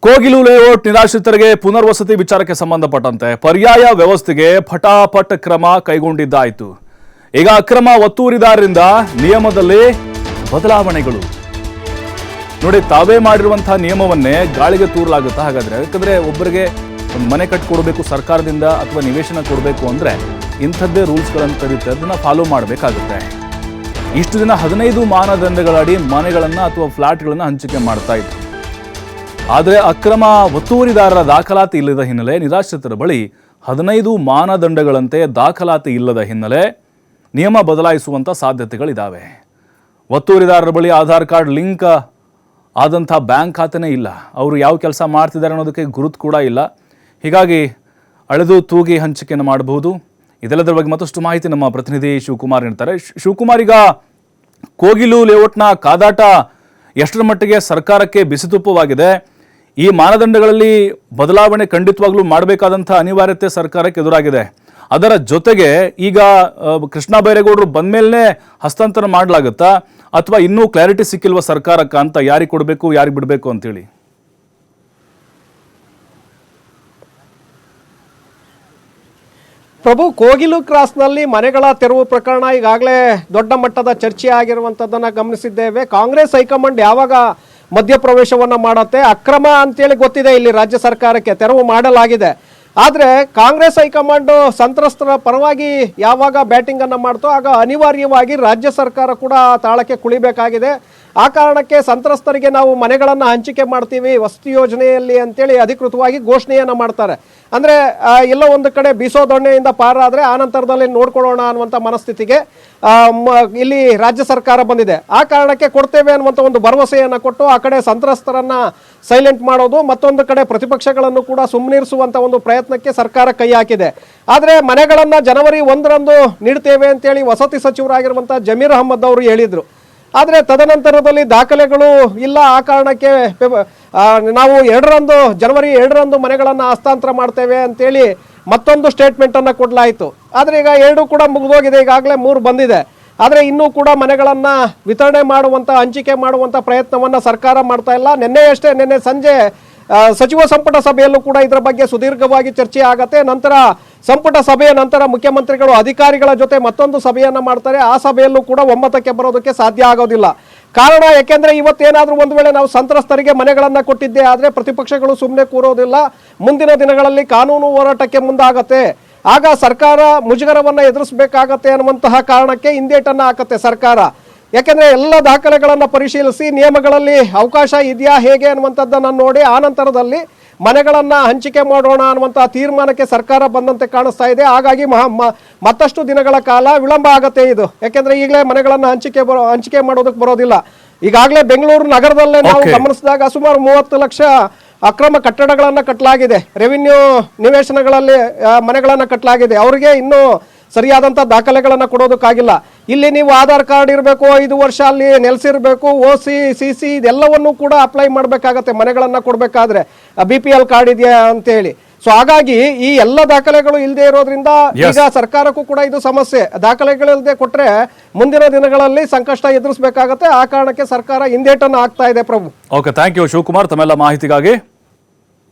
Kogilu layout ನಿರಾಶ್ರಿತರಿಗೆ ಪುನರ್ವಸತಿ ವಿಚಾರಕ್ಕೆ ಸಂಬಂಧಪಟ್ಟಂತೆ ಪರ್ಯಾಯ ವ್ಯವಸ್ಥೆಗೆ ಫಟಾಫಟ್ ಕ್ರಮ ಕೈಗೊಂಡಿದ್ದಾಯಿತು. ಈಗ ಅಕ್ರಮ ಒತ್ತುವರಿದಾರರಿಂದ ನಿಯಮದಲ್ಲಿ ಬದಲಾವಣೆಗಳು ನೋಡಿ. ತಾವೇ ಮಾಡಿರುವಂತಹ ನಿಯಮವನ್ನೇ ಗಾಳಿಗೆ ತೂರಲಾಗುತ್ತಾ? ಹಾಗಾದ್ರೆ ಯಾಕಂದ್ರೆ ಒಬ್ಬರಿಗೆ ಒಂದು ಮನೆ ಕಟ್ಟಿಕೊಡ್ಬೇಕು ಸರ್ಕಾರದಿಂದ ಅಥವಾ ನಿವೇಶನ ಕೊಡಬೇಕು ಅಂದ್ರೆ ಇಂಥದ್ದೇ ರೂಲ್ಸ್ಗಳನ್ನು ತರುತ್ತೆ, ಅದನ್ನ ಫಾಲೋ ಮಾಡಬೇಕಾಗುತ್ತೆ. ಇಷ್ಟು ದಿನ 15 ಮಾನದಂಡಗಳಡಿ ಮನೆಗಳನ್ನ ಅಥವಾ ಫ್ಲಾಟ್ಗಳನ್ನ ಹಂಚಿಕೆ ಮಾಡ್ತಾ ಇದ್ರು. ಆದರೆ ಅಕ್ರಮ ಒತ್ತುವರಿದಾರರ ದಾಖಲಾತಿ ಇಲ್ಲದ ಹಿನ್ನೆಲೆ ನಿರಾಶ್ರಿತರ ಬಳಿ 15 ಮಾನದಂಡಗಳಂತೆ ದಾಖಲಾತಿ ಇಲ್ಲದ ಹಿನ್ನೆಲೆ ನಿಯಮ ಬದಲಾಯಿಸುವಂಥ ಸಾಧ್ಯತೆಗಳಿದ್ದಾವೆ. ಒತ್ತುವರಿದಾರರ ಬಳಿ ಆಧಾರ್ ಕಾರ್ಡ್ ಲಿಂಕ್ ಆದಂಥ ಬ್ಯಾಂಕ್ ಖಾತೆನೇ ಇಲ್ಲ, ಅವರು ಯಾವ ಕೆಲಸ ಮಾಡ್ತಿದ್ದಾರೆ ಅನ್ನೋದಕ್ಕೆ ಗುರುತು ಕೂಡ ಇಲ್ಲ. ಹೀಗಾಗಿ ಅಳೆದು ತೂಗಿ ಹಂಚಿಕೆಯನ್ನು ಮಾಡಬಹುದು. ಇದೆಲ್ಲದರ ಬಗ್ಗೆ ಮತ್ತಷ್ಟು ಮಾಹಿತಿ ನಮ್ಮ ಪ್ರತಿನಿಧಿ ಶಿವಕುಮಾರ್ ನೀಡ್ತಾರೆ. ಶಿವಕುಮಾರ್, ಈಗ ಕೋಗಿಲು ಲೇಔಟ್ನ ಕಾದಾಟ ಎಷ್ಟರ ಮಟ್ಟಿಗೆ ಸರ್ಕಾರಕ್ಕೆ ಬಿಸಿತುಪ್ಪವಾಗಿದೆ? ಈ ಮಾನದಂಡಗಳಲ್ಲಿ ಬದಲಾವಣೆ ಖಂಡಿತವಾಗ್ಲೂ ಮಾಡಬೇಕಾದಂಥ ಅನಿವಾರ್ಯತೆ ಸರ್ಕಾರಕ್ಕೆ ಎದುರಾಗಿದೆ. ಅದರ ಜೊತೆಗೆ ಈಗ ಕೃಷ್ಣ ಬೈರೇಗೌಡರು ಬಂದ್ಮೇಲೆ ಹಸ್ತಾಂತರ ಮಾಡಲಾಗುತ್ತಾ ಅಥವಾ ಇನ್ನೂ ಕ್ಲಾರಿಟಿ ಸಿಕ್ಕಿಲ್ವ ಸರ್ಕಾರಕ್ಕೆ ಅಂತ? ಯಾರಿಗೆ ಕೊಡಬೇಕು, ಯಾರಿಗೆ ಬಿಡಬೇಕು ಅಂತೇಳಿ? ಪ್ರಭು, ಕೋಗಿಲು ಕ್ರಾಸ್ನಲ್ಲಿ ಮನೆಗಳ ತೆರವು ಪ್ರಕರಣ ಈಗಾಗಲೇ ದೊಡ್ಡ ಮಟ್ಟದ ಚರ್ಚೆ ಆಗಿರುವಂಥದ್ದನ್ನು ಗಮನಿಸಿದ್ದೇವೆ. ಕಾಂಗ್ರೆಸ್ ಹೈಕಮಾಂಡ್ ಯಾವಾಗ ಮಧ್ಯಪ್ರವೇಶವನ್ನು ಮಾಡುತ್ತೆ, ಅಕ್ರಮ ಅಂತೇಳಿ ಗೊತ್ತಿದೆ ಇಲ್ಲಿ ರಾಜ್ಯ ಸರ್ಕಾರಕ್ಕೆ, ತೆರವು ಮಾಡಲಾಗಿದೆ. ಆದರೆ ಕಾಂಗ್ರೆಸ್ ಹೈಕಮಾಂಡು ಸಂತ್ರಸ್ತರ ಪರವಾಗಿ ಯಾವಾಗ ಬ್ಯಾಟಿಂಗನ್ನು ಮಾಡ್ತೋ ಆಗ ಅನಿವಾರ್ಯವಾಗಿ ರಾಜ್ಯ ಸರ್ಕಾರ ಕೂಡ ತಾಳಕ್ಕೆ ಕುಳಿಬೇಕಾಗಿದೆ. ಆ ಕಾರಣಕ್ಕೆ ಸಂತ್ರಸ್ತರಿಗೆ ನಾವು ಮನೆಗಳನ್ನು ಹಂಚಿಕೆ ಮಾಡ್ತೀವಿ ವಸತಿ ಯೋಜನೆಯಲ್ಲಿ ಅಂತೇಳಿ ಅಧಿಕೃತವಾಗಿ ಘೋಷಣೆಯನ್ನು ಮಾಡ್ತಾರೆ. ಅಂದರೆ ಎಲ್ಲೋ ಒಂದು ಕಡೆ ಬೀಸೋ ದೊಣ್ಣೆಯಿಂದ ಪಾರಾದರೆ ಆನಂತರದಲ್ಲಿ ನೋಡ್ಕೊಳ್ಳೋಣ ಅನ್ನುವಂಥ ಮನಸ್ಥಿತಿಗೆ ಇಲ್ಲಿ ರಾಜ್ಯ ಸರ್ಕಾರ ಬಂದಿದೆ. ಆ ಕಾರಣಕ್ಕೆ ಕೊಡ್ತೇವೆ ಅನ್ನುವಂಥ ಒಂದು ಭರವಸೆಯನ್ನು ಕೊಟ್ಟು ಆ ಕಡೆ ಸಂತ್ರಸ್ತರನ್ನು ಸೈಲೆಂಟ್ ಮಾಡೋದು, ಮತ್ತೊಂದು ಕಡೆ ಪ್ರತಿಪಕ್ಷಗಳನ್ನು ಕೂಡ ಸುಮ್ಮನಿರಿಸುವಂಥ ಒಂದು ಪ್ರಯತ್ನಕ್ಕೆ ಸರ್ಕಾರ ಕೈ ಹಾಕಿದೆ. ಆದರೆ ಮನೆಗಳನ್ನು ಜನವರಿ 1ರಂದು ನೀಡ್ತೇವೆ ಅಂತೇಳಿ ವಸತಿ ಸಚಿವರಾಗಿರುವಂಥ ಜಮೀರ್ ಅಹಮದ್ ಅವರು ಹೇಳಿದರು. ಆದರೆ ತದನಂತರದಲ್ಲಿ ದಾಖಲೆಗಳು ಇಲ್ಲ. ಆ ಕಾರಣಕ್ಕೆ ನಾವು ಜನವರಿ 2ರಂದು ಮನೆಗಳನ್ನು ಹಸ್ತಾಂತರ ಮಾಡ್ತೇವೆ ಅಂತೇಳಿ ಮತ್ತೊಂದು ಸ್ಟೇಟ್ಮೆಂಟನ್ನು ಕೊಡಲಾಯಿತು. ಆದರೆ ಈಗ 2 ಕೂಡ ಮುಗಿದೋಗಿದೆ, ಈಗಾಗಲೇ 3 ಬಂದಿದೆ. ಆದರೆ ಇನ್ನೂ ಕೂಡ ಮನೆಗಳನ್ನು ವಿತರಣೆ ಮಾಡುವಂಥ, ಹಂಚಿಕೆ ಮಾಡುವಂಥ ಪ್ರಯತ್ನವನ್ನು ಸರ್ಕಾರ ಮಾಡ್ತಾ ಇಲ್ಲ. ನಿನ್ನೆ ಸಂಜೆ ಸಚಿವ ಸಂಪುಟ ಸಭೆಯಲ್ಲೂ ಕೂಡ ಇದರ ಬಗ್ಗೆ ಸುದೀರ್ಘವಾಗಿ ಚರ್ಚೆ ಆಗತ್ತೆ. ನಂತರ ಸಂಪುಟ ಸಭೆಯ ನಂತರ ಮುಖ್ಯಮಂತ್ರಿಗಳು ಅಧಿಕಾರಿಗಳ ಜೊತೆ ಮತ್ತೊಂದು ಸಭೆಯನ್ನು ಮಾಡ್ತಾರೆ. ಆ ಸಭೆಯಲ್ಲೂ ಕೂಡ ಒಮ್ಮತಕ್ಕೆ ಬರೋದಕ್ಕೆ ಸಾಧ್ಯ ಆಗೋದಿಲ್ಲ. ಕಾರಣ ಯಾಕೆಂದ್ರೆ ಇವತ್ತೇನಾದರೂ ಒಂದು ವೇಳೆ ನಾವು ಸಂತ್ರಸ್ತರಿಗೆ ಮನೆಗಳನ್ನು ಕೊಟ್ಟಿದ್ದೇ ಆದರೆ ಪ್ರತಿಪಕ್ಷಗಳು ಸುಮ್ಮನೆ ಕೂರೋದಿಲ್ಲ. ಮುಂದಿನ ದಿನಗಳಲ್ಲಿ ಕಾನೂನು ಹೋರಾಟಕ್ಕೆ ಮುಂದಾಗತ್ತೆ. ಆಗ ಸರ್ಕಾರ ಮುಜುಗರವನ್ನು ಎದುರಿಸಬೇಕಾಗತ್ತೆ ಅನ್ನುವಂತಹ ಕಾರಣಕ್ಕೆ ಹಿಂದೇಟನ್ನು ಹಾಕತ್ತೆ ಸರ್ಕಾರ. ಯಾಕೆಂದರೆ ಎಲ್ಲ ದಾಖಲೆಗಳನ್ನು ಪರಿಶೀಲಿಸಿ ನಿಯಮಗಳಲ್ಲಿ ಅವಕಾಶ ಇದೆಯಾ ಹೇಗೆ ಅನ್ನುವಂಥದ್ದನ್ನು ನೋಡಿ ಆನಂತರದಲ್ಲಿ ಮನೆಗಳನ್ನು ಹಂಚಿಕೆ ಮಾಡೋಣ ಅನ್ನುವಂಥ ತೀರ್ಮಾನಕ್ಕೆ ಸರ್ಕಾರ ಬಂದಂತೆ ಕಾಣಿಸ್ತಾ ಇದೆ. ಹಾಗಾಗಿ ಮತ್ತಷ್ಟು ದಿನಗಳ ಕಾಲ ವಿಳಂಬ ಆಗತ್ತೆ ಇದು. ಯಾಕೆಂದರೆ ಈಗಲೇ ಮನೆಗಳನ್ನು ಹಂಚಿಕೆ ಮಾಡೋದಕ್ಕೆ ಬರೋದಿಲ್ಲ. ಈಗಾಗಲೇ ಬೆಂಗಳೂರು ನಗರದಲ್ಲೇ ನಾವು ಗಮನಿಸಿದಾಗ ಸುಮಾರು 30 ಲಕ್ಷ ಅಕ್ರಮ ಕಟ್ಟಡಗಳನ್ನು ಕಟ್ಟಲಾಗಿದೆ. ರೆವಿನ್ಯೂ ನಿವೇಶನಗಳಲ್ಲಿ ಮನೆಗಳನ್ನು ಕಟ್ಟಲಾಗಿದೆ. ಅವರಿಗೆ ಇನ್ನೂ ಸರಿಯಾದಂಥ ದಾಖಲೆಗಳನ್ನು ಕೊಡೋದಕ್ಕಾಗಿಲ್ಲ. ಇಲ್ಲಿ ನೀವು ಆಧಾರ್ ಕಾರ್ಡ್ ಇರಬೇಕು, 5 ವರ್ಷ ಅಲ್ಲಿ ನೆಲೆಸಿರಬೇಕು, OC CC ಇದೆಲ್ಲವನ್ನೂ ಕೂಡ ಅಪ್ಲೈ ಮಾಡಬೇಕಾಗತ್ತೆ ಮನೆಗಳನ್ನು ಕೊಡಬೇಕಾದ್ರೆ. BPL ಕಾರ್ಡ್ ಇದೆಯಾ ಅಂತೇಳಿ. ಸೊ ಹಾಗಾಗಿ ಈ ಎಲ್ಲ ದಾಖಲೆಗಳು ಇಲ್ಲದೆ ಇರೋದ್ರಿಂದ ಈಗ ಸರ್ಕಾರಕ್ಕೂ ಕೂಡ ಇದು ಸಮಸ್ಯೆ. ದಾಖಲೆಗಳಿಲ್ಲದೆ ಕೊಟ್ಟರೆ ಮುಂದಿನ ದಿನಗಳಲ್ಲಿ ಸಂಕಷ್ಟ ಎದುರಿಸಬೇಕಾಗತ್ತೆ. ಆ ಕಾರಣಕ್ಕೆ ಸರ್ಕಾರ ಹಿಂದೇಟನ್ನು ಹಾಕ್ತಾ ಇದೆ. ಪ್ರಭು, ಓಕೆ, ಥ್ಯಾಂಕ್ ಯು ಶಿವಕುಮಾರ್ ತಮ್ಮೆಲ್ಲ ಮಾಹಿತಿಗಾಗಿ.